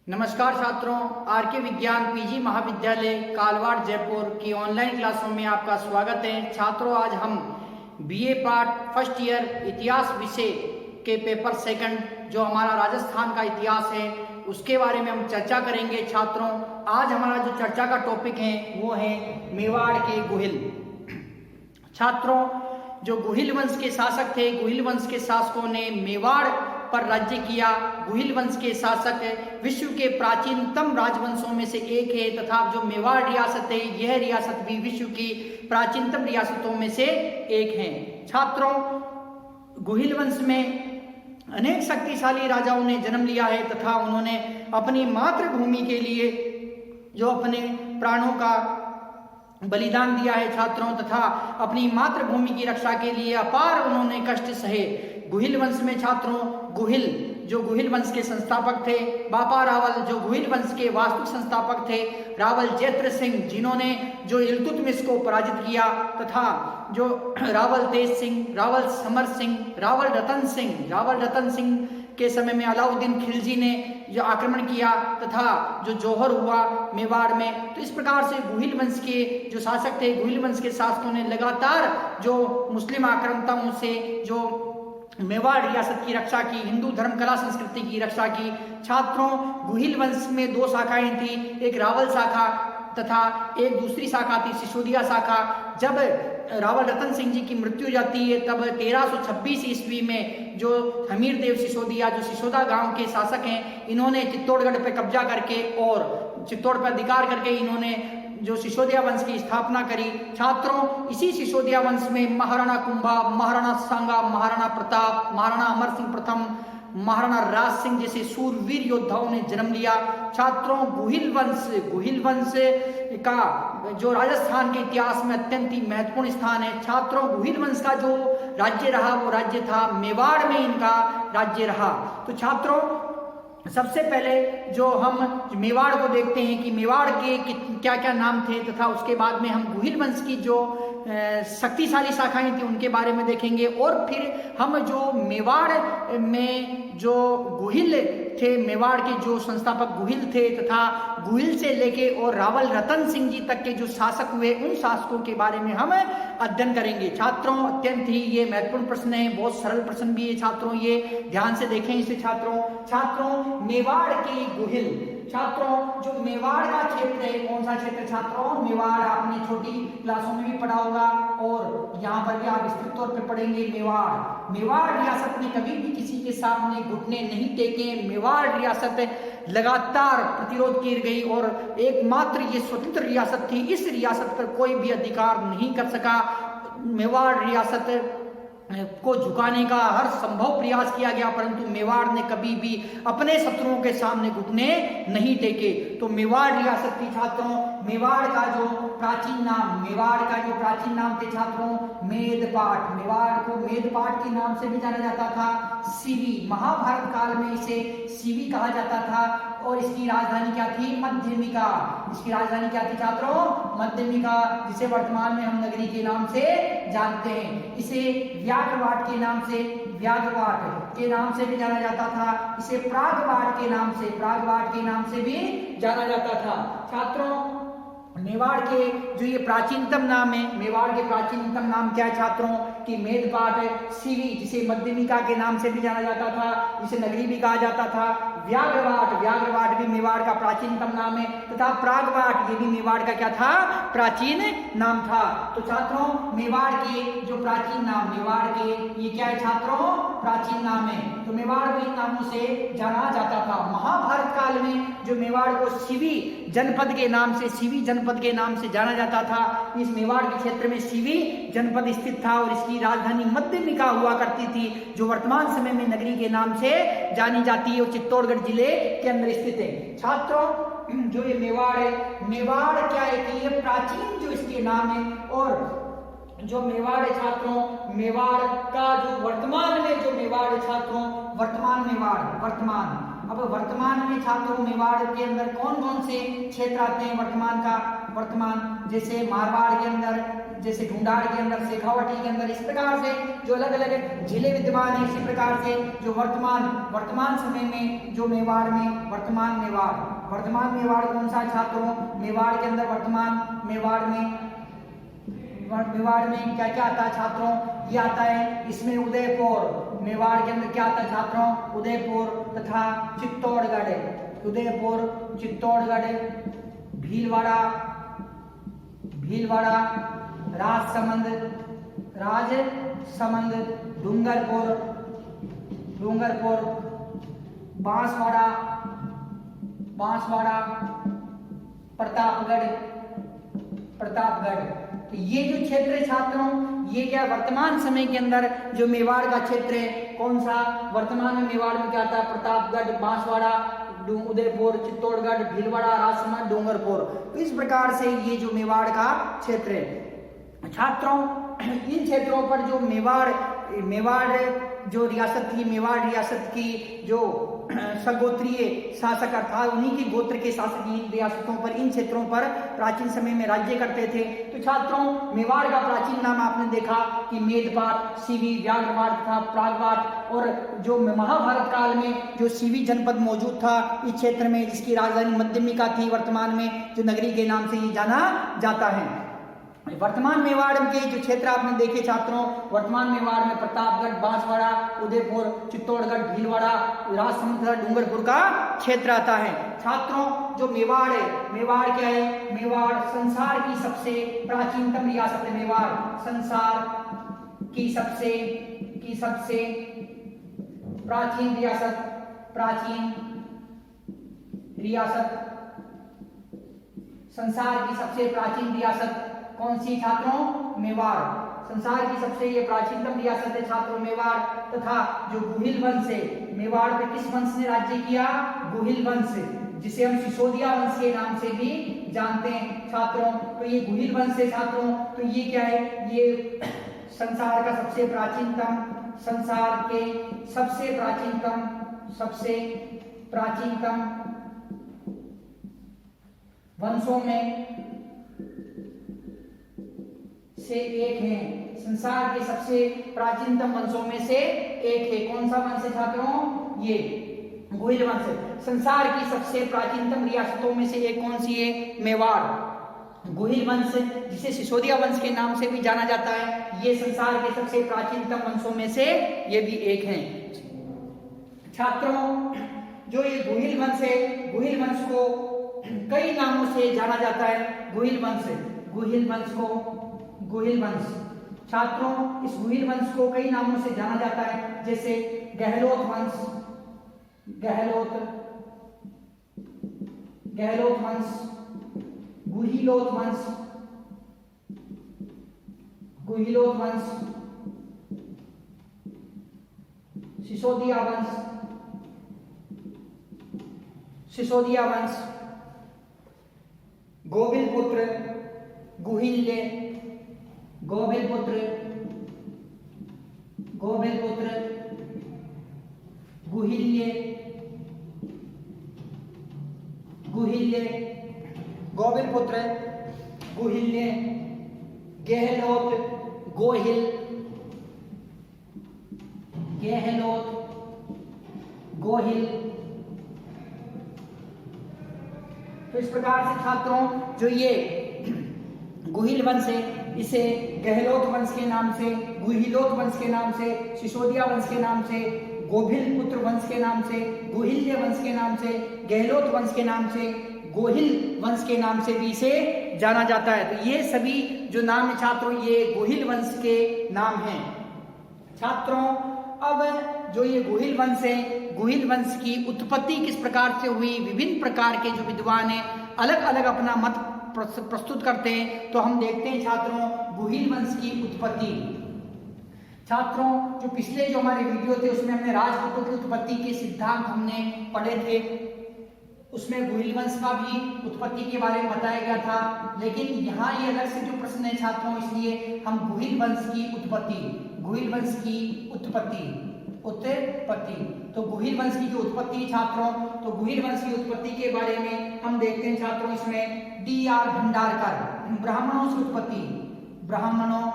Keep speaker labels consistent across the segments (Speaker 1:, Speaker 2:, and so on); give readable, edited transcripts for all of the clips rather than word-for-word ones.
Speaker 1: नमस्कार छात्रों, आर के विज्ञान पीजी महाविद्यालय कालवाड़ जयपुर की ऑनलाइन क्लासों में आपका स्वागत है। छात्रों, आज हम बीए पार्ट फर्स्ट ईयर इतिहास विषय के पेपर सेकंड जो हमारा राजस्थान का इतिहास है उसके बारे में हम चर्चा करेंगे। छात्रों, आज हमारा जो चर्चा का टॉपिक है वो है मेवाड़ के गुहिल। छात्रों, जो गुहिल वंश के शासक थे, गुहिल वंश के शासकों ने मेवाड़ पर राज्य किया। गुहिल वंश के शासक विश्व के प्राचीनतम राजवंशों में से एक है तथा जो मेवाड़ रियासत है यह रियासत भी विश्व की प्राचीनतम रियासतों में से एक है। छात्रों, गुहिल वंश में अनेक शक्तिशाली राजाओं ने जन्म लिया है तथा उन्होंने अपनी मातृभूमि के लिए जो अपने प्राणों का बलिदान दिया है छात्रों, तथा अपनी मातृभूमि की रक्षा के लिए अपार उन्होंने कष्ट सहे। गुहिल वंश में छात्रों, गुहिल जो गुहिल वंश के संस्थापक थे, बापा रावल जो गुहिल वंश के वास्तविक संस्थापक थे, रावल जैत्र सिंह जिन्होंने जो इल्तुतमिश को पराजित किया, तथा जो रावल तेज सिंह, रावल समर सिंह, रावल रतन सिंह के समय में अलाउद्दीन खिलजी ने जो आक्रमण किया तथा जो जौहर हुआ मेवाड़ में। तो इस प्रकार से गुहिल वंश के जो शासक थे, गुहिल वंश के शासकों ने लगातार जो मुस्लिम आक्रांताओं से जो मेवाड़ रियासत की रक्षा की, हिंदू धर्म कला संस्कृति की रक्षा की। छात्रों, गुहिल वंश में दो शाखाएं थी, एक रावल शाखा तथा एक दूसरी शाखा थी सिसोदिया शाखा। जब रावल रतन सिंह जी की मृत्यु हो जाती है तब 1326 ईस्वी में जो हमीर देव सिसोदिया जो सिसोदा गांव के शासक हैं, इन्होंने चित्तौड़गढ़ पे कब्जा करके और चित्तौड़ पर अधिकार करके इन्होंने जो सिसोदिया वंश की स्थापना करी। छात्रों, इसी सिसोदिया वंश में महाराणा कुंभा, महाराणा सांगा, महाराणा प्रताप, महाराणा अमर सिंह प्रथम, महाराणा राज सिंह जैसे सूरवीर योद्धाओं ने जन्म लिया। छात्रों, गुहिल वंश का जो राजस्थान के इतिहास में अत्यंत ही महत्वपूर्ण स्थान है। छात्रों, गुहिल वंश का जो राज्य रहा वो राज्य था मेवाड़ में इनका राज्य रहा। तो छात्रों, सबसे पहले जो हम मेवाड़ को देखते हैं कि मेवाड़ के क्या क्या नाम थे तथा उसके बाद में हम गुहिल वंश की जो शक्तिशाली शाखाएं थी उनके बारे में देखेंगे, और फिर हम जो मेवाड़ में जो गुहिल थे, मेवाड़ के जो संस्थापक गुहिल थे तथा गुहिल से लेके और रावल रतन सिंह जी तक के जो शासक हुए उन शासकों के बारे में हम अध्ययन करेंगे। छात्रों, अत्यंत ही ये महत्वपूर्ण प्रश्न है, बहुत सरल प्रश्न भी है छात्रों, ये ध्यान से देखें इसे। छात्रों, मेवाड़ के गुहिल। छात्रों, जो मेवाड़ का क्षेत्र है, कौन सा क्षेत्र छात्रों? मेवाड़ आपने छोटी क्लासों में भी पढ़ा होगा और यहाँ पर भी आप विस्तृत तौर पे पढ़ेंगे। मेवाड़ रियासत ने कभी भी किसी के सामने घुटने नहीं टेके। मेवाड़ रियासत लगातार प्रतिरोध की गई और एकमात्र ये स्वतंत्र रियासत थी, इस रियासत पर कोई भी अधिकार नहीं कर सका। मेवाड़ रियासत को झुकाने का हर संभव प्रयास किया गया परंतु मेवाड़ ने कभी भी अपने शत्रुओं के सामने घुटने नहीं टेके। तो मेवाड़ रियासत की छात्रों, मेवाड़ का जो प्राचीन नाम थे छात्रों मेदपाट। मेवाड़ को मेदपाट के नाम से भी जाना जाता था। सीवी, महाभारत काल में इसे सीवी कहा जाता था और इसकी राजधानी क्या थी? मध्यमिका। इसकी राजधानी क्या थी छात्रों? मध्यमिका, जिसे वर्तमान में हम नगरी के नाम से जानते हैं। इसे व्याघ्रवाट के नाम से भी जाना जाता था। इसे प्रागवाट के नाम से भी जाना जाता था। छात्रों, मेवाड़ के जो ये प्राचीनतम नाम है, मेवाड़ के प्राचीनतम नाम क्या है छात्रों? कि मेदपाट, सीवी जिसे मध्यमिका के नाम से भी जाना जाता था, जिसे नगरी भी कहा जाता था। व्याघ्रवाट भी मेवाड़ का प्राचीनतम नाम है तथा प्रागवाट ये भी मेवाड़ का क्या था? प्राचीन नाम था। तो छात्रों, मेवाड़ के जो प्राचीन नाम, मेवाड़ के ये क्या है छात्रों? प्राचीन नाम है। तो मेवाड़ को इन नामों से जाना जाता था। महाभारत काल में जो मेवाड़ को सीवी जनपद के नाम से जाना जाता था। इस मेवाड़ के क्षेत्र में सीवी जनपद स्थित था और इसकी राजधानी मध्यमिका हुआ करती थी, जो वर्तमान समय में नगरी के नाम से जानी जाती है और चित्तौड़गढ़ जिले के अंदर स्थित है। छात्रों, जो ये मेवाड़ है, मेवाड़ क्या है कि ये प्राचीन जो इसके नाम है, और जो मेवाड़ है छात्रों, मेवाड़ का जो वर्तमान में जो मेवाड़ है छात्रों, अब वर्तमान में छात्रों मेवाड़ के अंदर कौन कौन से क्षेत्र आते हैं? वर्तमान जैसे मारवाड़ के अंदर जैसे ढूंढाड़ के अंदर, शेखावाटी के अंदर, इस प्रकार से जो अलग अलग जिले विद्यमान है। इसी प्रकार से जो वर्तमान समय में जो मेवाड़ में वर्तमान मेवाड़ कौन सा छात्रों? मेवाड़ के अंदर मेवाड़ में क्या क्या आता है छात्रों? ये आता है इसमें उदयपुर। मेवाड़ के अंदर क्या आता है छात्रों? उदयपुर तथा चित्तौड़गढ़, भीलवाड़ा, राजसमंद, डूंगरपुर, बांसवाड़ा, प्रतापगढ़। तो ये जो क्षेत्र है छात्रों, ये क्या वर्तमान समय के अंदर जो मेवाड़ का क्षेत्र है, कौन सा? वर्तमान में मेवाड़ में क्या आता है? प्रतापगढ़, बांसवाड़ा, उदयपुर, चित्तौड़गढ़, भीलवाड़ा, राजसमंद, डूंगरपुर। तो इस प्रकार से ये जो मेवाड़ का क्षेत्र है छात्रों, इन क्षेत्रों पर जो मेवाड़ जो रियासत थी, मेवाड़ रियासत की जो सगोत्रीय शासक अर्थात उन्हीं की गोत्र के शासक इन रियासतों पर, इन क्षेत्रों पर प्राचीन समय में राज्य करते थे। तो छात्रों, मेवाड़ का प्राचीन नाम आपने देखा कि मेदपाट, सीवी, व्याघ्रपाट तथा प्रागपाट। और जो महाभारत काल में जो सीवी जनपद मौजूद था इस क्षेत्र में, जिसकी राजधानी मध्यमिका थी, वर्तमान में जो नगरी के नाम से ये जाना जाता है। वर्तमान मेवाड़ के जो क्षेत्र आपने देखे छात्रों, वर्तमान मेवाड़ में प्रतापगढ़, बांसवाड़ा, उदयपुर, चित्तौड़गढ़, भीलवाड़ा, राजसमंद, डूंगरपुर का क्षेत्र आता है। छात्रों, जो मेवाड़ है, मेवाड़ क्या है? मेवाड़ संसार की सबसे प्राचीनतम रियासत है। मेवाड़ संसार की सबसे प्राचीन रियासत, संसार की सबसे प्राचीन रियासत कौन सी छात्रों? मेवाड़। संसार की सबसे ये प्राचीनतम रियासत है छात्रों मेवाड़। तथा जो गुहिल वंश है, मेवाड़ पे किस वंश ने राज्य किया? गुहिल वंश, जिसे हम सिसोदिया वंश के नाम से भी जानते हैं छात्रों। तो ये गुहिल वंश है छात्रों। तो ये क्या है? ये संसार का सबसे प्राचीनतम वंशों में से एक है। संसार के सबसे प्राचीनतम वंशों में से एक है। कौन सा वंश है छात्रों? ये गुहिल वंश। संसार की सबसे प्राचीनतम रियासतों में से एक कौन सी है? मेवाड़। गुहिल वंश, जिसे सिसोदिया वंश के नाम से भी जाना जाता है, ये संसार के सबसे प्राचीनतम वंशों में से ये भी एक है। छात्रों, जो ये गुहिल वंश है, गुहिल वंश को कई नामों से जाना जाता है। गुहिल वंश छात्रों, इस गुहिल वंश को कई नामों से जाना जाता है, जैसे गहलोत वंश, गुहिलोत वंश, सिसोदिया वंश, गोविलपुत्र, गुहिल्य, गोविलपुत्र, गुहिल्य, गोविलपुत्र, गुहिल्य, गहलोत, गोहिल, तो इस प्रकार से छात्रों, जो ये गुहिल वंश है, इसे गहलोत वंश के नाम से, गुहिलोत वंश के नाम से, सिसोदिया वंश के नाम से, गोभिल पुत्र वंश के नाम से, गुहिल्य वंश के नाम से, गहलोत वंश के नाम से, गोहिल वंश के नाम से भी इसे जाना जाता है। तो ये सभी जो नाम है छात्रों, ये गुहिल वंश के नाम हैं। छात्रों, अब जो ये गुहिल वंश है, गुहिल वंश की उत्पत्ति किस प्रकार से हुई, विभिन्न प्रकार के जो विद्वान हैं अलग अलग अपना मत प्रस्तुत करते हैं। तो हम देखते हैं छात्रों, गुहिल वंश की उत्पत्ति। छात्रों, जो पिछले जो हमारे वीडियो थे उसमें हमने राजपूतों की उत्पत्ति के सिद्धांत हमने पढ़े थे, उसमें गुहिल वंश का भी उत्पत्ति के बारे में बताया गया था। लेकिन यहाँ ये अलग से जो प्रश्न है छात्रों, इसलिए हम गुहिल वंश की उत्पत्ति, तो गुहिल वंश की जो उत्पत्ति छात्रों, तो गुहिल वंश की उत्पत्ति के बारे में हम देखते हैं छात्रों, इसमें D.R. भंडारकर, ब्राह्मणों से उत्पत्ति, ब्राह्मणों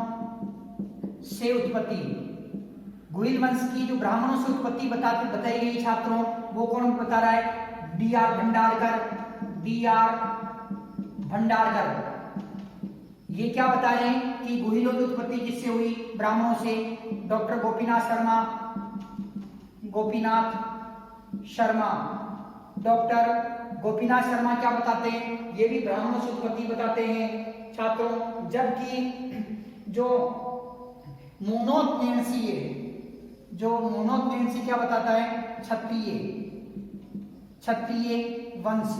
Speaker 1: से उत्पत्ति, गुहिल वंश की जो ब्राह्मणों से उत्पत्ति बताई गई छात्रों, वो कौन बता रहा है? डी.आर. भंडारकर। ये क्या बता रहे हैं कि गुहिलों की उत्पत्ति किससे हुई? ब्राह्मणों से। डॉक्टर गोपीनाथ शर्मा क्या बताते हैं? ये भी ब्राह्मणों से उत्पत्ति बताते हैं छात्रों। जबकि जो मोनोथ नेंसी क्या बताता है? क्षत्रिय वंश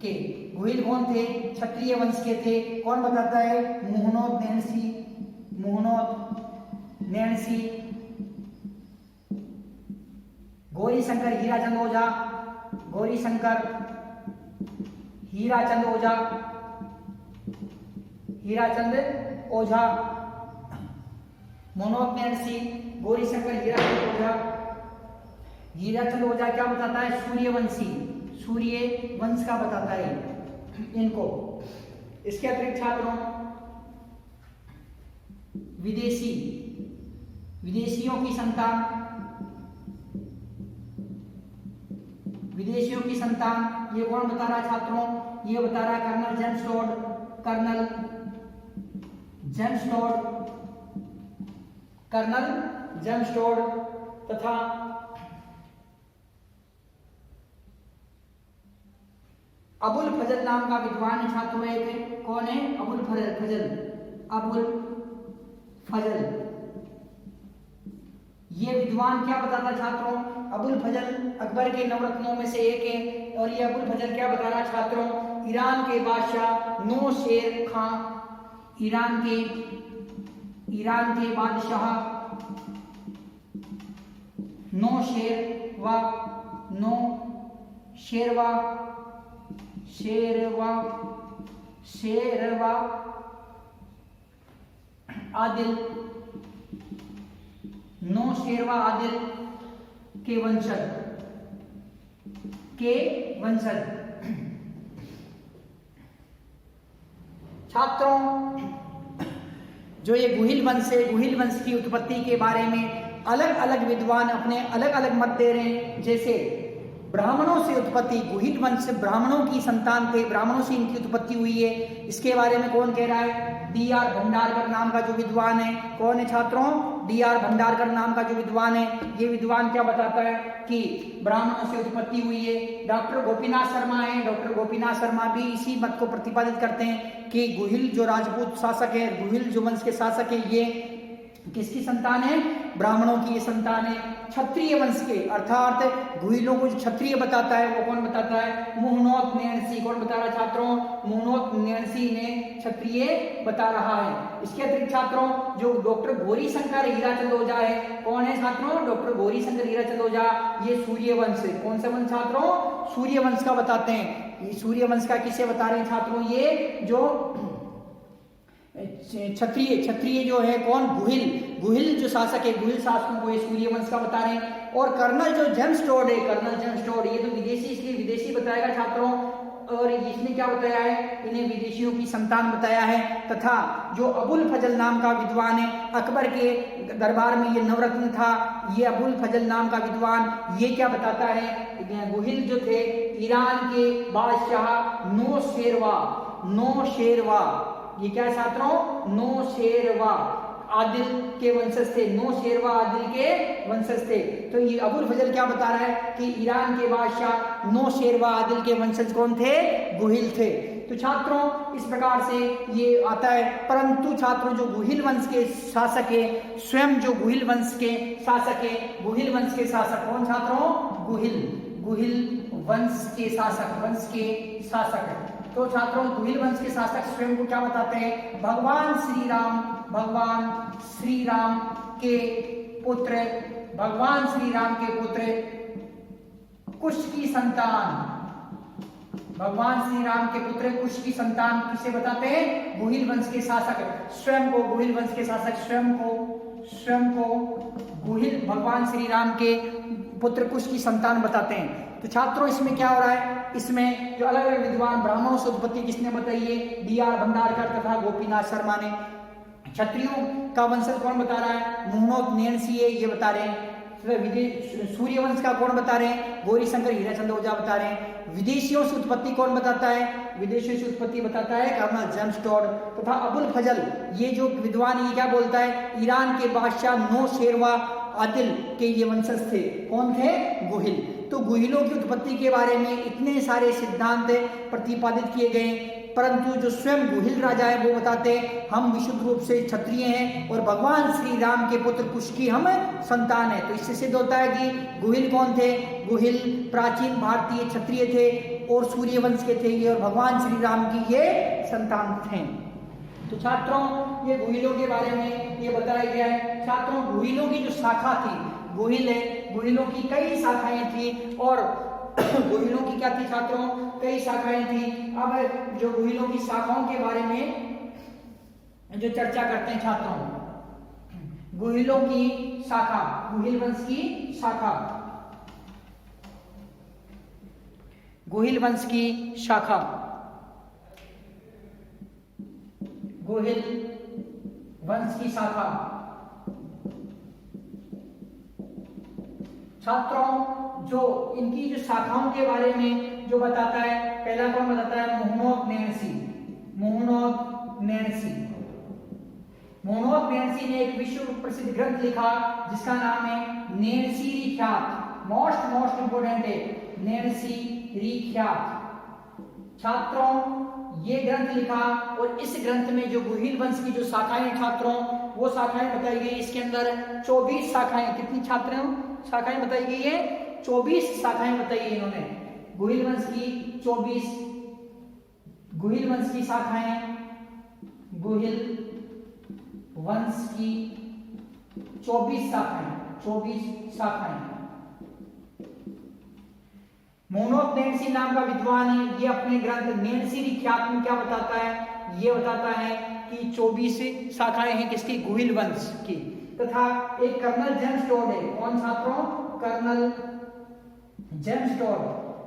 Speaker 1: के गुहिल कौन थे? क्षत्रिय वंश के थे। कौन बताता है? मोहनोद नैन्सी। गौरीशंकर हीराचंद ओझा, मोनोद नैन्सी, गौरीशंकर हीराचंद ओझा क्या बताता है? सूर्य वंश का बताता है इनको। इसके अतिरिक्त छात्रों विदेशियों की संतान ये कौन बता रहा है छात्रों? ये बता रहा है कर्नल जेम्स टोड तथा अबुल फजल नाम का विद्वान है छात्रों। एक कौन है? अबुल फजल। ये विद्वान क्या बताता छात्रों? अबुल फजल अकबर के नवरत्नों में से एक है। और ये अबुल फजल क्या बता रहा छात्रों? ईरान के बादशाह नौशेर खां, ईरान के बादशाह शेरवा आदिल के वंशज छात्रों। जो ये गुहिल वंश की उत्पत्ति के बारे में अलग अलग विद्वान अपने अलग अलग मत दे रहे हैं। जैसे ब्राह्मणों से उत्पत्ति, गुहिल वंश ब्राह्मणों की संतान थे, ब्राह्मणों से इनकी उत्पत्ति हुई है। इसके बारे में कौन कह रहा है? डी.आर. भंडारकर नाम का जो विद्वान है। कौन है छात्रों? डी.आर. भंडारकर नाम का जो विद्वान है। ये विद्वान क्या बताता है कि ब्राह्मणों से उत्पत्ति हुई है। डॉक्टर गोपीनाथ शर्मा है, डॉक्टर गोपीनाथ शर्मा भी इसी मत को प्रतिपादित करते हैं कि गुहिल जो राजपूत शासक है, गुहिल जो वंश के शासक है, ये किसकी संतान है? ब्राह्मणों की ये संतान है। क्षत्रिय वंश के अर्थात गुहिलों को जो क्षत्रिय बताता है वो कौन बताता है? मोहनोद नैन्सी। कौन बता रहा है छात्रों? मोहनोद नैन्सी ने क्षत्रिय बता रहा है। इसके अतिरिक्त छात्रों जो डॉक्टर गौरीशंकर हीराचंद ओझा है, कौन है छात्रों? डॉक्टर गौरीशंकर हीराचंद ओझा, ये सूर्य वंश है। कौन सा वंश छात्रों? सूर्य वंश का बताते हैं। ये सूर्य वंश का किसे बता रहे हैं छात्रों? ये जो क्षत्रिय जो है कौन? गुहिल जो शासक है, गुहिल शासकों को ये सूर्य वंश का बता रहे हैं। और कर्नल जेम्स टोड है, ये तो विदेशी, इसलिए विदेशी बताएगा छात्रों। और इसने क्या बताया है? इन्हें विदेशियों की संतान बताया है। तथा जो अबुल फजल नाम का विद्वान है, अकबर के दरबार में ये नवरत्न था, ये अबुल फजल नाम का विद्वान ये क्या बताता है? गुहिल जो थे ईरान के बादशाह नौशेरवा, ये क्या है छात्रों? नौशेरवा आदिल के वंशज थे, नौशेरवा आदिल के वंशज थे। तो ये अबुल फजल क्या बता रहा है कि ईरान के बादशाह नौशेरवा आदिल के वंशज कौन थे? गुहिल थे। तो छात्रों इस प्रकार से ये आता है। परंतु छात्रों जो गुहिल वंश के शासक है, स्वयं जो गुहिल वंश के शासक है, गुहिल वंश के शासक कौन छात्रों? गुहिल वंश के शासक। तो छात्रों गुहिल वंश के शासक स्वयं को क्या बताते हैं? भगवान श्री राम के पुत्र कुश की संतान, भगवान श्री राम के पुत्र कुश की संतान किसे बताते हैं? गुहिल वंश के शासक स्वयं को, गुहिल वंश के शासक स्वयं को भगवान श्री राम के पुत्र कुश की संतान बताते हैं। तो छात्रों इसमें क्या हो रहा है? इसमें जो अलग अलग विद्वान ब्राह्मणों से उत्पत्ति किसने बताई है? डी.आर. भंडारकर तथा गोपीनाथ शर्मा ने। क्षत्रियों का वंशज कौन बता रहा है? मुहनोत नेणसी ये बता रहे हैं। सूर्यवंश का कौन बता रहे हैं? गौरीशंकर हीराचंद ओझा बता रहे हैं। विदेशियों से उत्पत्ति कौन बताता है? विदेशियों से उत्पत्ति बताता है कर्नल जेम्स टॉड। तथा अबुल फजल ये जो विद्वान, ये क्या बोलता है? ईरान के बादशाह नो शेरवा आदिल के ये वंशज थे। कौन थे? गुहिल। तो गुहिलों की उत्पत्ति के बारे में इतने सारे सिद्धांत प्रतिपादित किए गए, परंतु जो स्वयं गुहिल राजा है वो बताते हैं हम विशुद्ध रूप से क्षत्रिय हैं और भगवान श्री राम के पुत्र कुश की हम संतान है। तो इससे सिद्ध होता है कि गुहिल कौन थे? गुहिल प्राचीन भारतीय क्षत्रिय थे और सूर्यवंश के थे ये, और भगवान श्री राम की ये संतान थे। तो छात्रों ये गुहिलों के बारे में ये बताया गया है। छात्रों गुहिलों की जो शाखा थी, गुहिल है, गुहिलों की कई शाखाएं थी और गुहिलों की क्या थी छात्रों? कई शाखाएं थी। अब जो गुहिलों की शाखाओं के बारे में जो चर्चा करते हैं छात्रों, गुहिलों की शाखा, गुहिल वंश की शाखा, गुहिल वंश की शाखा, गुहिल वंश की शाखा। छात्रों जो इनकी जो शाखाओं के बारे में जो बताता है, पहला कौन बताता है? मुहनोत नेणसी। मुहनोत नेणसी, मुहनोत नेणसी ने एक विश्व प्रसिद्ध ग्रंथ लिखा जिसका नाम है नेणसी रिख्यात। मोस्ट इंपोर्टेंट है नेणसी रिख्यात। छात्रों ये ग्रंथ लिखा और इस ग्रंथ में जो गुहिल वंश की जो शाखाएं छात्रों वो शाखाएं बताई गई। इसके अंदर 24 शाखाएं, कितनी छात्रों शाखाएं बताई गई है? 24 शाखाएं बताई है इन्होंने। गुहिल वंश की 24, गुहिल वंश की शाखाएं, गुहिल वंश की 24 शाखाएं, 24 शाखाएं। मुहनोत नेणसी नाम का विद्वान है, ये अपने ग्रंथ नेणसी रिख्यात में क्या बताता है? ये बताता है कि 24 शाखाएं हैं किसकी? गुहिल वंश की। तथा एक कर्नल जेम्स टॉड है। कौन छात्रों? कर्नल जेम्स टॉड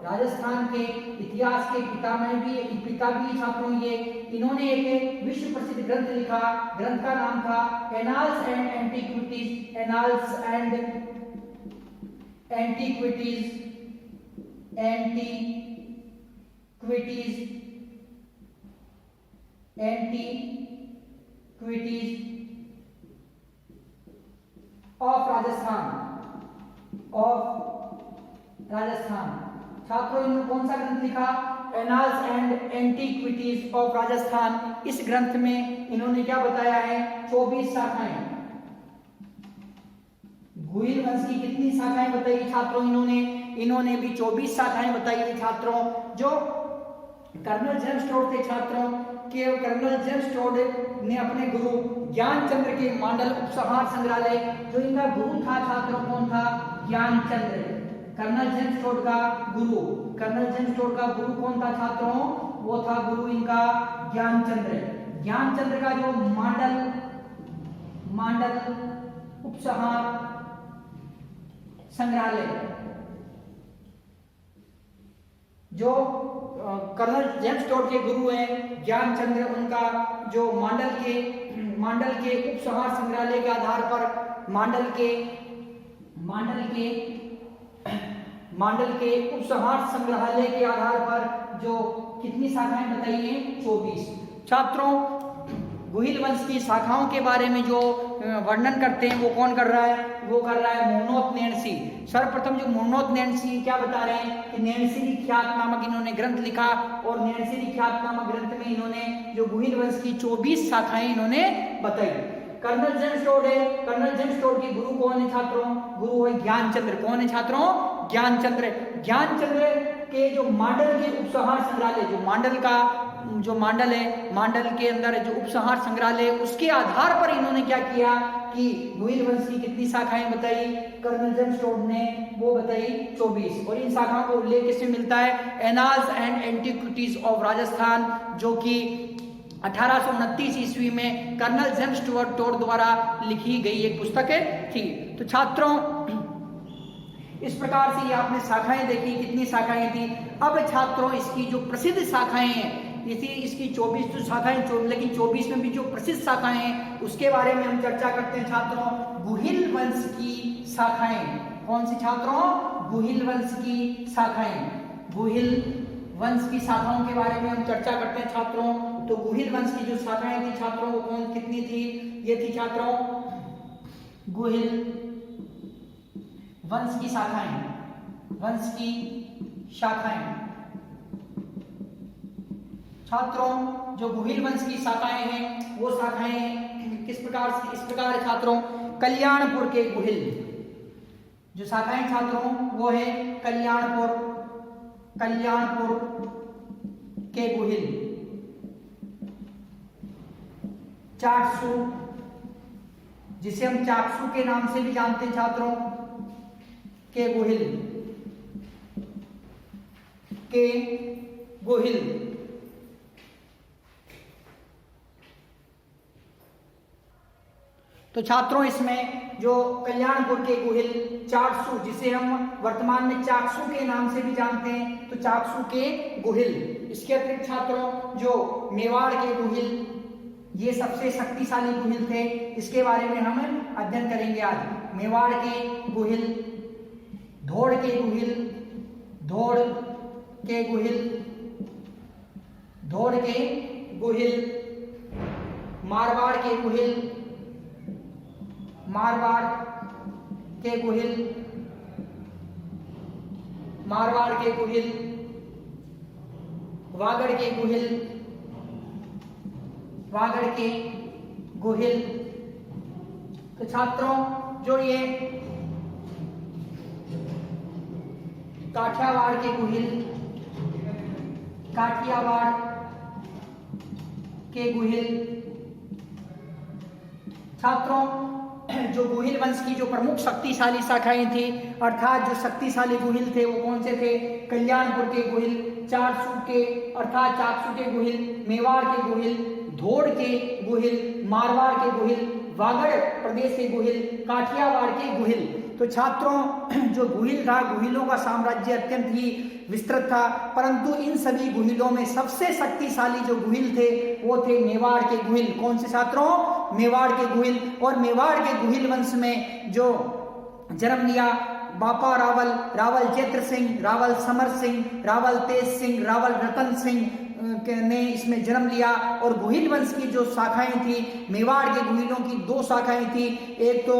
Speaker 1: राजस्थान के इतिहास के पिता भी छात्रों ये। इन्होंने एक विश्व प्रसिद्ध ग्रंथ लिखा, ग्रंथ का नाम था annals and antiquities. Annals and antiquities, antiquities, antiquities of Rajasthan, of Rajasthan. छात्रों इन्होंने कौन सा ग्रंथ लिखा? Annals and antiquities of Rajasthan. इस ग्रंथ में इन्होंने क्या बताया है? 24 शाखाएं। गुहिल वंश की कितनी शाखाएं बताई छात्रों? इन्होंने भी 24 शाखाएं बताई है छात्रों। जो कर्नल जेम्स टॉड थे छात्रों के, कर्नल जेम्स टॉड ने अपने गुरु ज्ञानचंद्र के मांडल उपसंहार संग्रहालय, जो इनका गुरु था छात्रों कौन था? ज्ञानचंद्र। कर्नल जेम्स टॉड का गुरु, कर्नल जेम्स टॉड का गुरु कौन था छात्रों? वो था गुरु इनका ज्ञानचंद्र। ज्ञानचंद्र का जो मांडल उपसंहार संग्रहालय, जो कर्नल जेम्स टॉड के गुरु हैं ज्ञानचंद्र, उनका जो मांडल के उपसंहार संग्रहालय के आधार पर मांडल के उपसंहार संग्रहालय के आधार पर जो कितनी शाखाएं बताई हैं? 24। छात्रों गुहिल वंश की शाखाओं के बारे में जो वर्णन करते हैं वो कौन कर रहा है? वो कर रहा है मुहनोत नेणसी। सर्वप्रथम जो मुहनोत नेणसी क्या बता रहे हैं कि नेणसी रिख्यात नामक इन्होंने ग्रंथ लिखा और नेणसी रिख्यात नामक ग्रंथ में इन्होंने जो गुहिल वंश की 24 शाखाएं इन्होंने बताई। कर्नल जेम्स टॉड है, कर्नल जेम्स टॉड के गुरु कौन है छात्रों? गुरु है ज्ञानचंद्र। कौन है छात्रों? ज्ञानचंद्र। ज्ञानचंद्र के जो मांडल के उपसंहार संग्रहालय, जो मांडल है, मांडल के अंदर जो उपसंहार संग्रहालय, उसके आधार पर इन्होंने क्या किया कि गुहिल वंश की कितनी शाखाएं बताई? कर्नल जेम्स टॉड ने वो बताई 24। और इन शाखाओं का उल्लेख किससे मिलता है? Annals and antiquities of Rajasthan, जो कि 1829 ईस्वी में कर्नल जेम्स टॉड द्वारा लिखी गई एक पुस्तक थी। तो छात्रों इस प्रकार से ये आपने शाखाएं देखी, कितनी शाखाएं थी। अब छात्रों इसकी जो प्रसिद्ध शाखाएं हैं इसी इसकी 24 तो शाखाएं, लेकिन 24 में भी जो प्रसिद्ध शाखाएं हैं उसके बारे में हम चर्चा करते हैं छात्रों। गुहिल वंश की शाखाएं, कौन सी छात्रों? गुहिल वंश की शाखाएं। गुहिल वंश की शाखाओं के बारे में हम चर्चा करते हैं छात्रों। तो गुहिल वंश की जो शाखाएं थी छात्रों वो कौन कितनी थी? ये थी छात्रों गुहिल वंश की शाखाएं, वंश की शाखाएं। छात्रों जो गुहिल वंश की शाखाएं हैं वो शाखाएं किस प्रकार से? इस प्रकार है छात्रों। कल्याणपुर के गुहिल जो शाखाएं छात्रों वो है कल्याणपुर, कल्याणपुर के गुहिल। चाकसू, जिसे हम चाकसू के नाम से भी जानते हैं छात्रों, के गुहिल, के गुहिल। तो छात्रों इसमें जो कल्याणपुर के गुहिल, चाकसू जिसे हम वर्तमान में चाकसू के नाम से भी जानते हैं, तो चाकसू के गुहिल। इसके अतिरिक्त छात्रों जो मेवाड़ के गुहिल, ये सबसे शक्तिशाली गुहिल थे, इसके बारे में हम अध्ययन करेंगे आज। मेवाड़ के गुहिल, धोड़ के गुहिल, धोड़ के गुहिल, धोड़ के गुहिल, मारवाड़ के गुहिल, मारवाड़ के गुहिल, मारवाड़ के गुहिल, वागड़ के गुहिल, वागड़ के गुहिल। तो छात्रों जो ये काठियावाड़ के गुहिल, काठियावाड़ के गुहिल। छात्रों जो गुहिल वंश की जो प्रमुख शक्तिशाली शाखाएं थी, अर्थात जो शक्तिशाली गुहिल थे वो कौन से थे? कल्याणपुर के गुहिल, चाकसू के अर्थात चाकसू के गुहिल, मेवाड़ के गुहिल, धोड़ के गुहिल, मारवाड़ के गुहिल, वागड़ प्रदेश के गुहिल, काठियावाड़ के गुहिल। तो छात्रों जो गुहिल था, गुहिलों का साम्राज्य अत्यंत ही विस्तृत था, परंतु इन सभी गुहिलों में सबसे शक्तिशाली जो गुहिल थे वो थे मेवाड़ के गुहिल। कौन से छात्रों? मेवाड़ के गुहिल। और मेवाड़ के गुहिल वंश में जो जन्म लिया बापा रावल, रावल चैत्र सिंह, रावल समर सिंह, रावल तेज सिंह, रावल रतन सिंह ने इसमें जन्म लिया। और गुहिल वंश की जो शाखाएं थी, मेवाड़ के गुहिलों की दो शाखाएं थी, एक तो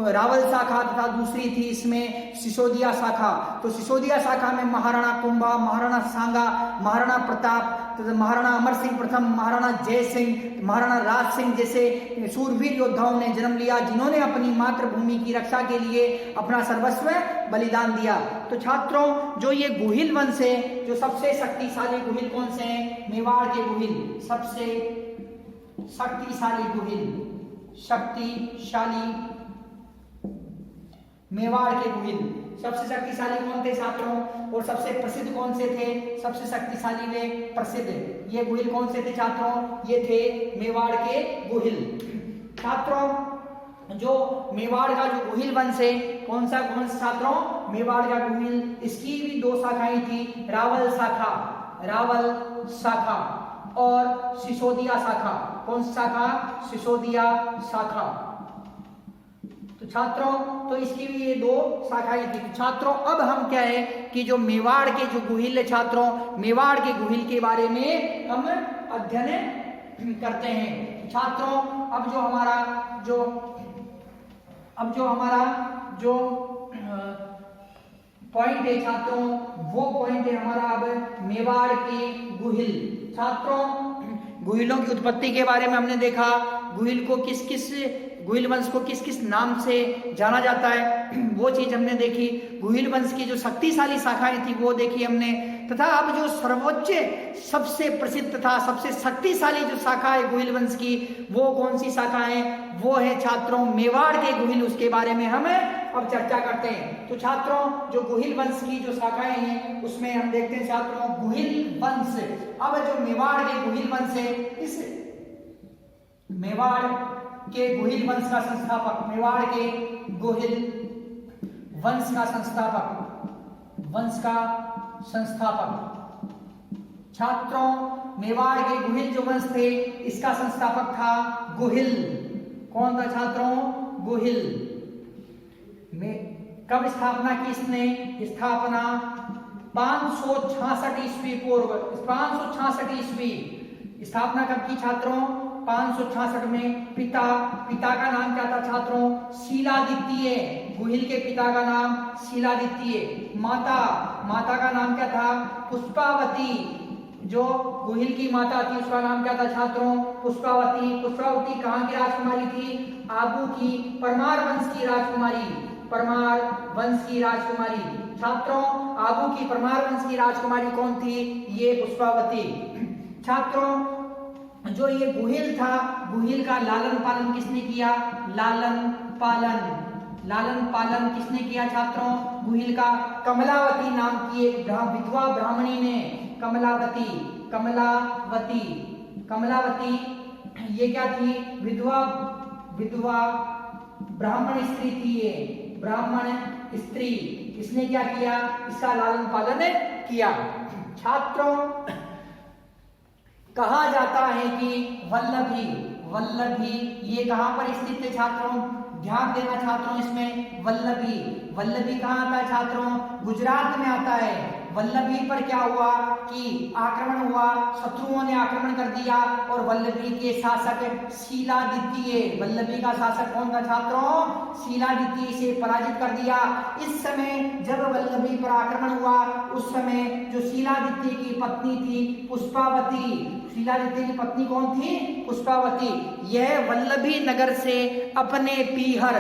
Speaker 1: रावल शाखा तथा दूसरी थी इसमें सिसोदिया शाखा। तो सिसोदिया शाखा में महाराणा कुंभा, महाराणा सांगा, महाराणा प्रताप, महाराणा अमर सिंह प्रथम, महाराणा जय सिंह, महाराणा राज सिंह जैसे सूरवीर योद्धाओं ने जन्म लिया, जिन्होंने अपनी मातृभूमि की रक्षा के लिए अपना सर्वस्व बलिदान दिया। तो छात्रों जो ये गुहिल वंश है, जो सबसे शक्तिशाली गुहिल कौन से हैं? मेवाड़ के गुहिल, सबसे शक्तिशाली गुहिल, शक्तिशाली मेवाड़ के गुहिल। सबसे शक्तिशाली कौन थे छात्रों? और सबसे प्रसिद्ध कौन से थे? सबसे शक्तिशाली वे प्रसिद्ध ये गुहिल कौन से थे छात्रों? ये थे मेवाड़ के गुहिल। छात्रों जो मेवाड़ का जो गुहिल वंश है, कौन सा छात्रों? मेवाड़ का गुहिल। इसकी भी दो शाखाएं थी, रावल शाखा, रावल शाखा और सिसोदिया शाखा। कौन सी शाखा? सिसोदिया शाखा। तो छात्रों तो इसकी भी ये दो शाखाएं थी। छात्रों अब हम क्या है कि जो मेवाड़ के जो गुहिल है छात्रों, मेवाड़ के गुहिल के बारे में हम अध्ययन करते हैं। छात्रों अब जो हमारा जो पॉइंट है छात्रों, वो पॉइंट है हमारा अब मेवाड़ के गुहिल। छात्रों गुहिलों की उत्पत्ति के बारे में हमने देखा, गुहिल वंश को किस किस नाम से जाना जाता है वो चीज हमने देखी। गुहिल वंश की जो शक्तिशाली शाखाएं थी वो देखी हमने, तथा अब जो सर्वोच्च सबसे प्रसिद्ध तथा सबसे शक्तिशाली जो शाखा है गुहिल वंश की, वो कौन सी शाखा है? वो है छात्रों मेवाड़ के गुहिल। उसके बारे में हम अब चर्चा करते हैं। तो छात्रों जो गुहिल वंश की जो शाखाएं हैं उसमें हम देखते हैं छात्रों गुहिल वंश। अब जो मेवाड़ के गुहिल वंश है, इस मेवाड़ के गुहिल वंश का संस्थापक, मेवाड़ के गुहिल वंश का संस्थापक, छात्रों, मेवाड़ के गुहिल जो वंश थे इसका संस्थापक था गुहिल। कौन था छात्रों? गुहिल। कब स्थापना की इसने? स्थापना 566 ईस्वी पूर्व, 566 ईस्वी। स्थापना कब की छात्रों? 566 में। पिता का नाम क्या था छात्रों? शीलादित्य। गुहिल के पिता का नाम शीलादित्य। माता का नाम क्या था? पुष्पावती। जो गुहिल की माता थी उसका नाम क्या था छात्रों? पुष्पावती। पुष्पावती कहाँ की राजकुमारी थी? आबू की परमार वंश की राजकुमारी। परमार वंश की राजकुमारी। छात्रों, आबू की परमार वंश की राजकुमारी कौन थी? ये पुष्पावती। छात्रों, जो ये गुहिल था, गुहिल का लालन पालन किसने किया? लालन पालन किसने किया छात्रों? गुहिल का कमलावती नाम की एक विधवा ब्राह्मणी ने। कमलावती ये क्या थी? विधवा ब्राह्मण स्त्री थी। ये ब्राह्मण स्त्री, इसने क्या किया? इसका लालन पालन किया। छात्रों, कहा जाता है कि वल्लभी ये कहां पर स्थित है छात्रों? ध्यान देना छात्रों इसमें। वल्लभी कहां आता है छात्रों? गुजरात में आता है। वल्लभी पर क्या हुआ कि आक्रमण हुआ, शत्रुओं ने आक्रमण कर दिया और वल्लभी के शासक शीलादित्य, वल्लभी का शासक कौन था छात्रों? शीलादित्य से पराजित कर दिया। इस समय जब वल्लभी पर आक्रमण हुआ उस समय जो शीलादित्य की पत्नी थी पुष्पावती, शीलादित्य की पत्नी कौन थी? पुष्पावती। यह वल्लभी नगर से अपने पीहर,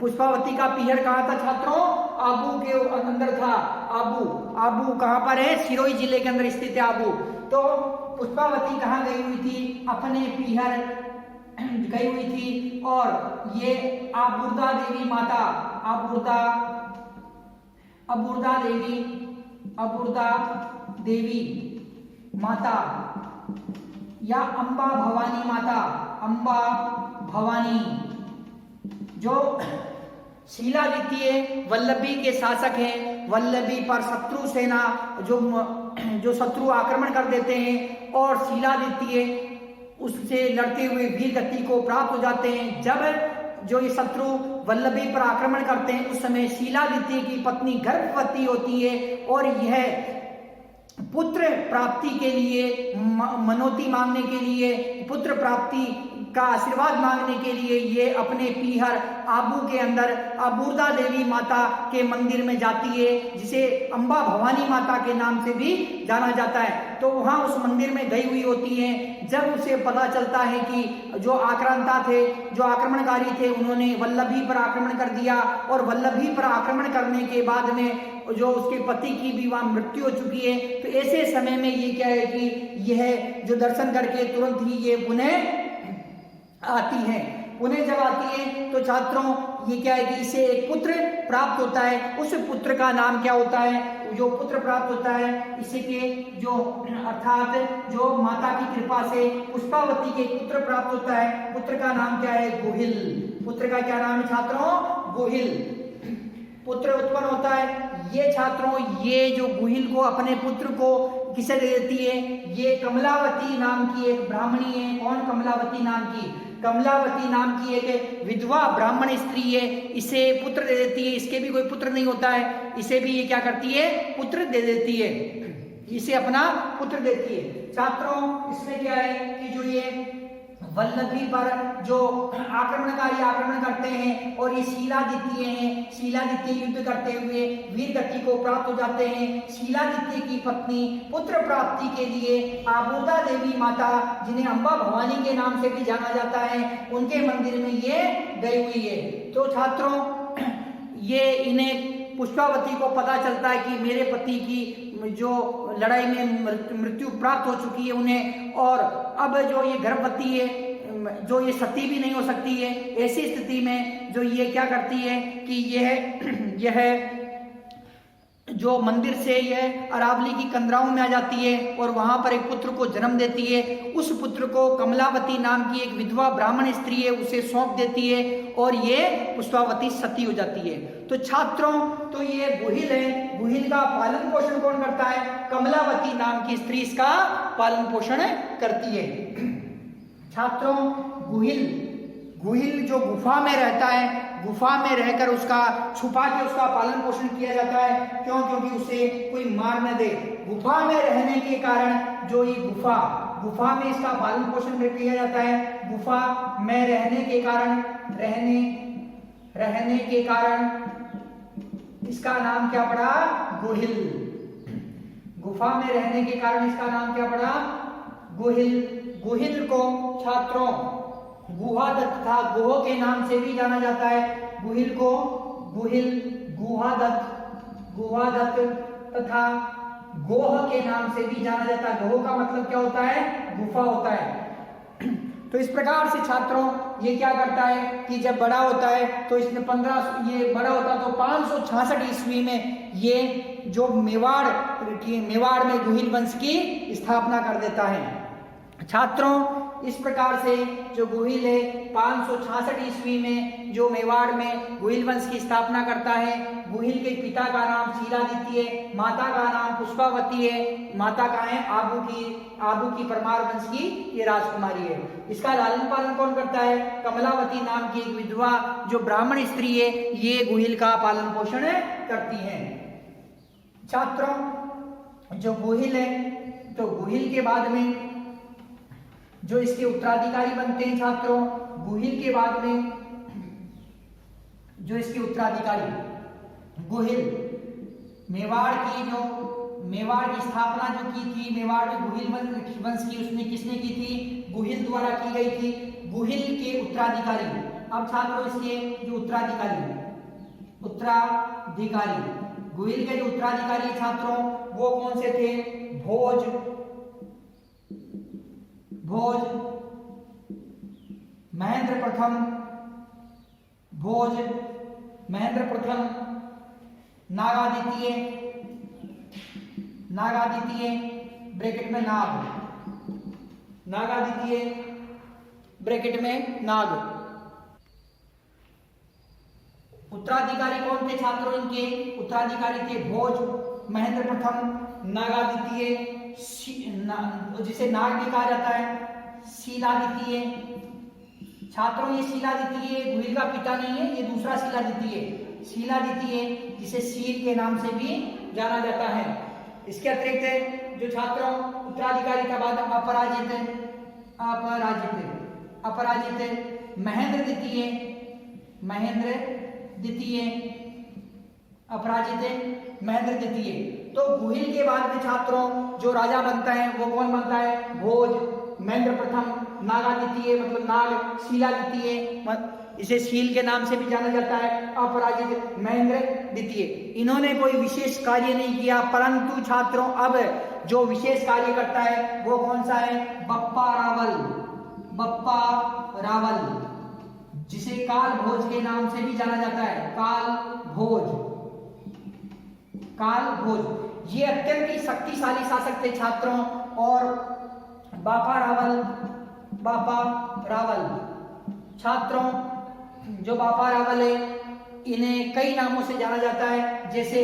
Speaker 1: पुष्पावती का पीहर कहाँ था छात्रों? आबू के अंदर था। आबू कहाँ पर है? सिरोही जिले के अंदर स्थित है आबू। तो पुष्पावती कहाँ गई हुई थी? अपने पीहर गई हुई थी। और ये आबूर्दा देवी माता, अबूर्दा देवी माता या अम्बा भवानी जो शीलादित्य वल्लभी के शासक हैं। वल्लभी पर शत्रु सेना जो शत्रु आक्रमण कर देते हैं और शीलादित्य उससे लड़ते हुए वीर गति को प्राप्त हो जाते हैं। जब जो ये शत्रु वल्लभी पर आक्रमण करते हैं उस समय शीलादित्य की पत्नी गर्भवती होती है और यह पुत्र प्राप्ति के लिए, मनोती मांगने के लिए, पुत्र प्राप्ति का आशीर्वाद मांगने के लिए ये अपने पीहर आबू के अंदर अबूर्दा देवी माता के मंदिर में जाती है, जिसे अम्बा भवानी माता के नाम से भी जाना जाता है। तो वहां उस मंदिर में गई हुई होती है। जब उसे पता चलता है कि जो आक्रांता थे, जो आक्रमणकारी थे, उन्होंने वल्लभी पर आक्रमण कर दिया और वल्लभी पर आक्रमण करने के बाद में जो उसके पति की भी वहां मृत्यु हो चुकी है। तो ऐसे समय में ये क्या है कि यह जो दर्शन करके तुरंत ही ये पुनः आती है। पुनः जब आती है तो छात्रों ये क्या है कि इसे एक पुत्र प्राप्त होता है। उस पुत्र का नाम क्या होता है? जो पुत्र प्राप्त होता है इसे के जो अर्थात जो माता की कृपा से पुष्पावती के पुत्र प्राप्त होता है। पुत्र का नाम क्या है? गुहिल। पुत्र का क्या नाम है छात्रों? गुहिल। पुत्र उत्पन्न होता है। ये छात्रों ये जो गुहिल को अपने पुत्र को किसे दे देती है? ये कमलावती नाम की एक ब्राह्मणी है। कौन? कमलावती नाम की। कमलावती नाम की एक विधवा ब्राह्मण स्त्री है, इसे पुत्र दे देती है। इसके भी कोई पुत्र नहीं होता है, इसे भी ये क्या करती है? पुत्र दे देती है, इसे अपना पुत्र देती है। छात्रों इसमें क्या है कि जो ये वल्लभी पर जो आक्रमणकारी आक्रमण करते हैं और ये शीलादित्य हैं, शीलादित्य युद्ध करते हुए वीर गति को प्राप्त हो जाते हैं। शीलादित्य की पत्नी पुत्र प्राप्ति के लिए आबूदा देवी माता, जिन्हें अम्बा भवानी के नाम से भी जाना जाता है, उनके मंदिर में ये गई हुई है। तो छात्रों ये इन्हें पुष्पावती को पता चलता है कि मेरे पति की जो लड़ाई में मृत्यु प्राप्त हो चुकी है उन्हें, और अब जो ये गर्भवती है, जो ये सती भी नहीं हो सकती है। ऐसी स्थिति में जो ये क्या करती है कि यह जो मंदिर से यह अरावली की कंदराओं में आ जाती है और वहां पर एक पुत्र को जन्म देती है। उस पुत्र को कमलावती नाम की एक विधवा ब्राह्मण स्त्री है उसे सौंप देती है और ये पुष्पावती सती हो जाती है। तो छात्रों, तो ये गुहिल है, गुहिल का पालन पोषण कौन करता है? कमलावती नाम की स्त्री इसका पालन पोषण करती है। छात्रों, गुहिल जो गुफा में रहता है, गुफा में रहकर उसका छुपा के उसका पालन पोषण किया जाता है। क्यों? क्योंकि उसे कोई मार न दे। गुफा में रहने के कारण जो ये गुफा में इसका पालन पोषण किया जाता है। गुफा में रहने के कारण इसका नाम क्या पड़ा? गुहिल। गुफा में रहने के कारण इसका नाम क्या पड़ा? गुहिल। गुहिल को छात्रों गुहादत्त तथा गोह के नाम से भी जाना जाता है। गुहिल को गुहादत्त तथा गोह के नाम से भी जाना जाता है। गोह का मतलब क्या होता है? गुफा होता है। तो इस प्रकार से छात्रों ये क्या करता है कि जब बड़ा होता है तो इसने 566 ईस्वी में ये जो मेवाड़ में गुहिल वंश की स्थापना कर देता है। छात्रों, इस प्रकार से जो गुहिल है 566 ईस्वी में जो मेवाड़ में गुहिल वंश की स्थापना करता है। गुहिल के पिता का नाम शीलादित्य है, माता का नाम पुष्पावती है। माता का है आबू की परमार वंश की ये राजकुमारी है। इसका लालन पालन कौन करता है? कमलावती नाम की एक विधवा जो ब्राह्मण स्त्री है, ये गुहिल का पालन पोषण करती है। छात्रों, जो गुहिल है तो गुहिल के बाद में जो इसके उत्तराधिकारी बनते हैं, छात्रों गुहिल के बाद में जो इसके उत्तराधिकारी गुहिल मेवाड़ की स्थापना जो की थी, मेवाड़ में गुहिल वंश की उसने किसने की थी? गुहिल द्वारा की गई थी। गुहिल के उत्तराधिकारी, अब छात्रों इसके जो उत्तराधिकारी गुहिल के जो उत्तराधिकारी छात्रों वो कौन से थे? भोज, महेंद्र प्रथम, नागादित्य ब्रैकेट में नाग। उत्तराधिकारी कौन थे छात्रों? इनके उत्तराधिकारी थे भोज, महेंद्र प्रथम, नागादित्य, जिसे नाग भी कहा जाता है, शीलादित्य। छात्रों ये शीलादित्य गुहिल का पिता नहीं है, ये दूसरा शीलादित्य जिसे शील के नाम से भी जाना जाता है। इसके अतिरिक्त जो छात्रों उत्तराधिकारी का बाद अपराजित महेंद्र द्वितीय। तो गुहिल के बाद में छात्रों जो राजा बनता है वो कौन बनता है? भोज, महेंद्र प्रथम, नागादित्य मतलब नाग, शीलादित्य इसे शील के नाम से भी जाना जाता है, अपराजित, महेंद्र द्वितीय। इन्होंने कोई विशेष कार्य नहीं किया, परंतु छात्रों अब जो विशेष कार्य करता है वो कौन सा है? बप्पा रावल, जिसे काल भोज के नाम से भी जाना जाता है। काल भोज ये अत्यंत ही शक्तिशाली शासक थे छात्रों। और बापा रावल छात्रों जो बापा रावल है इन्हें कई नामों से जाना जाता है, जैसे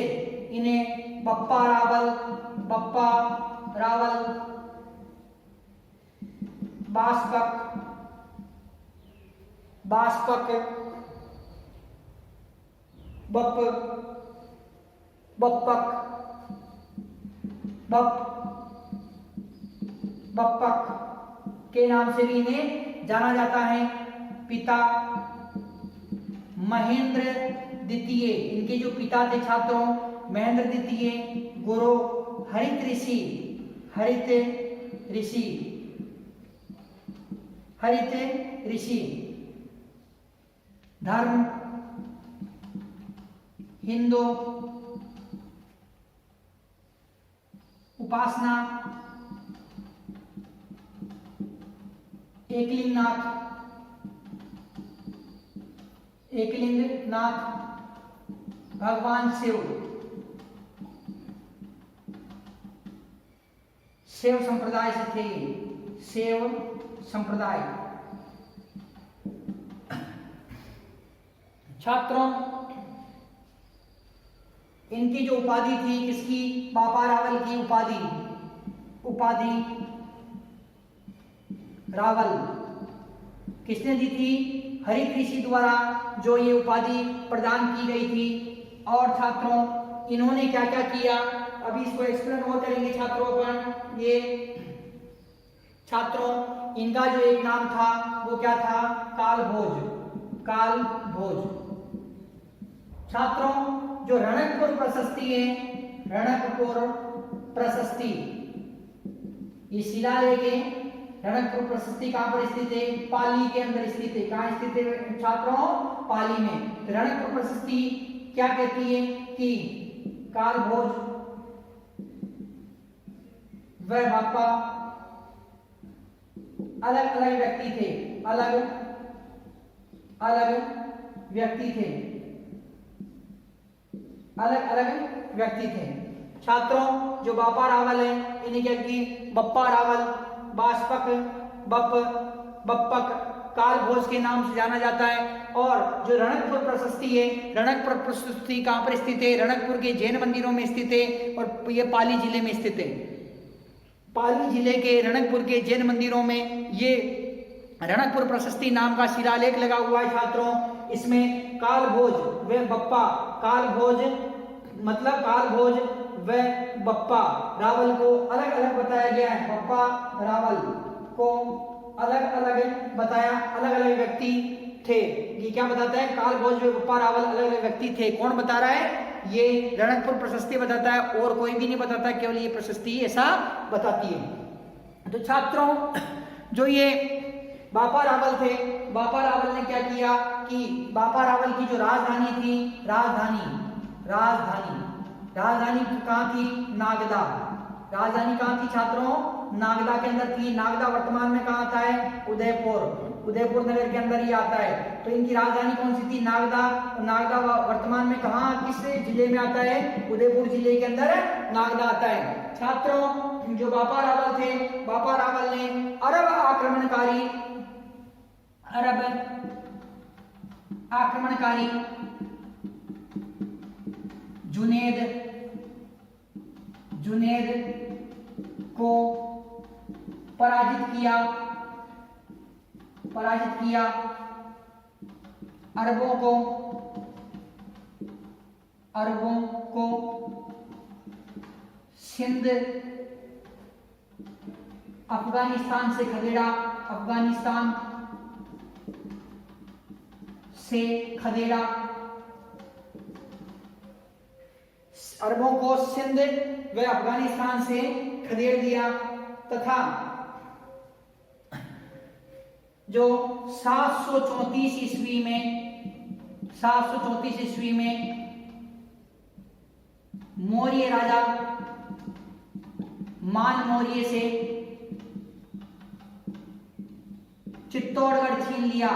Speaker 1: इन्हें बप्पा रावल, बास्पक, बप्पक के नाम से भी इन्हें जाना जाता है। पिता महेंद्र द्वितीय, इनके जो पिता थे छात्रों महेंद्र द्वितीय, गुरु हरित ऋषि, धर्म हिंदू, उपासना एकलिंगनाथ, भगवान शैव संप्रदाय से थे, शैव संप्रदाय। छात्रों इनकी जो उपाधि थी, किसकी, बापा रावल की उपाधि रावल किसने दी थी, हरिकृषि द्वारा जो ये उपाधि प्रदान की गई थी। और छात्रों इन्होंने क्या क्या किया, अभी इसको एक्सप्लेन और करेंगे छात्रों अपन। ये छात्रों इनका जो एक नाम था वो क्या था, कालभोज। छात्रों जो रणकपुर प्रशस्ति है, रणकपुर प्रशस्ति, ये शिलालेख है। रणकपुर प्रशस्ति कहां पर स्थित है, पाली के अंदर स्थित है। कहां स्थित है छात्रों, पाली में। रणकपुर प्रशस्ति क्या कहती है कि कालभोज व बापा अलग अलग व्यक्ति थे, अलग अलग व्यक्ति थे। छात्रों जो बापा रावल है, इन्हें क्या की, बप्पा रावल, बाष्पक, बप्पक, कालभोज के नाम से जाना जाता है। और जो रणकपुर प्रशस्ति है, रणकपुर प्रशस्ति कहां पर स्थित है, रणकपुर के जैन मंदिरों में स्थित है और ये पाली जिले में स्थित है। पाली जिले के रणकपुर के जैन मंदिरों में ये रणकपुर प्रशस्ति नाम का शिलालेख लगा हुआ है। छात्रों इसमें कालभोज व बप्पा, कालभोज मतलब कालभोज व बप्पा रावल को अलग अलग बताया गया है। बप्पा रावल को अलग अलग बताया, अलग अलग व्यक्ति थे। ये क्या बताता है, कालभोज व बप्पा रावल अलग अलग व्यक्ति थे। कौन बता रहा है, ये रणकपुर प्रशस्ति बताता है और कोई भी नहीं बताता, केवल ये प्रशस्ति ऐसा बताती है। तो छात्रों जो ये बापा रावल थे, बापा रावल ने क्या किया कि बापा रावल की जो राजधानी थी, राजधानी कहाँ थी, नागदा। राजधानी कहाँ थी छात्रों, नागदा के अंदर थी। नागदा वर्तमान में कहाँ आता है, उदयपुर नगर के अंदर ही आता है। तो इनकी राजधानी कौन सी थी, नागदा। नागदा वर्तमान में कहाँ, किस जिले में आता है, उदयपुर जिले के अंदर नागदा आता है। छात्रों जो बापा रावल थे, बापा रावल ने अरब आक्रमणकारी जुनेद को पराजित किया। अरबों को सिंध अफगानिस्तान से खदेड़ा, अरबों को सिंध व अफगानिस्तान से खदेड़ दिया। तथा जो 734 ईस्वी में मौर्य राजा मान मौर्य से चित्तौड़गढ़ छीन लिया।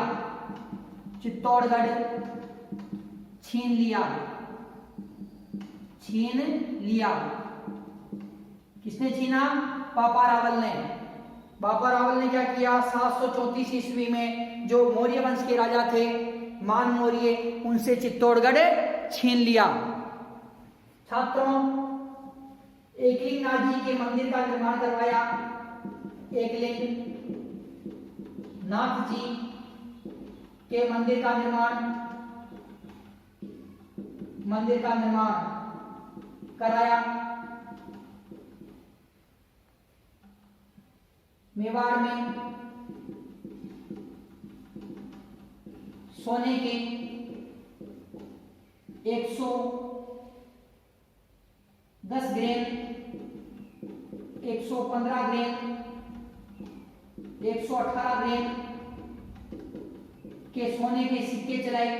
Speaker 1: किसने छीना, बापा रावल ने क्या किया, 734 ईस्वी में जो मौर्य वंश के राजा थे मान मौर्य, उनसे चित्तौड़गढ़ छीन लिया। छात्रों एकलिंगनाथ जी के मंदिर का निर्माण करवाया। एकलिंगनाथ जी के मंदिर का निर्माण कराया। मेवाड़ में सोने के 110 ग्रेन, 115 ग्रेन, 118 ग्रेन के सोने के सिक्के चलाए।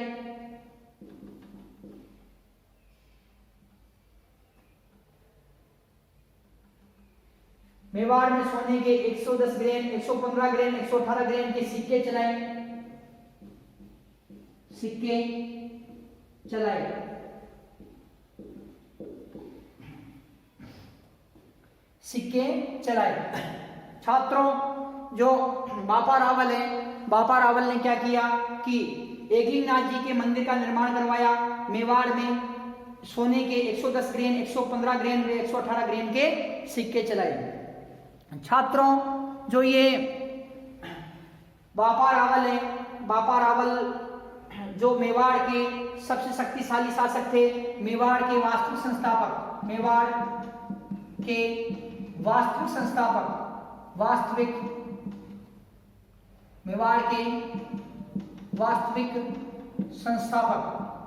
Speaker 1: मेवाड़ में सोने के 110 ग्रेन, 115 ग्रेन, 118 ग्रेन के सिक्के चलाए। छात्रों जो बापा रावल है, बापा रावल ने क्या किया कि एकलिंगनाथ जी के मंदिर का निर्माण करवाया। मेवाड़ में सोने के 110 ग्रेन, 115 ग्रेन व 118 ग्रेन के सिक्के चलाए। छात्रों, जो ये बापा रावल है, बापा रावल जो मेवाड़ के सबसे शक्तिशाली शासक थे, मेवाड़ के वास्तविक संस्थापक, मेवाड़ के वास्तविक संस्थापक, मेवाड़ के वास्तविक संस्थापक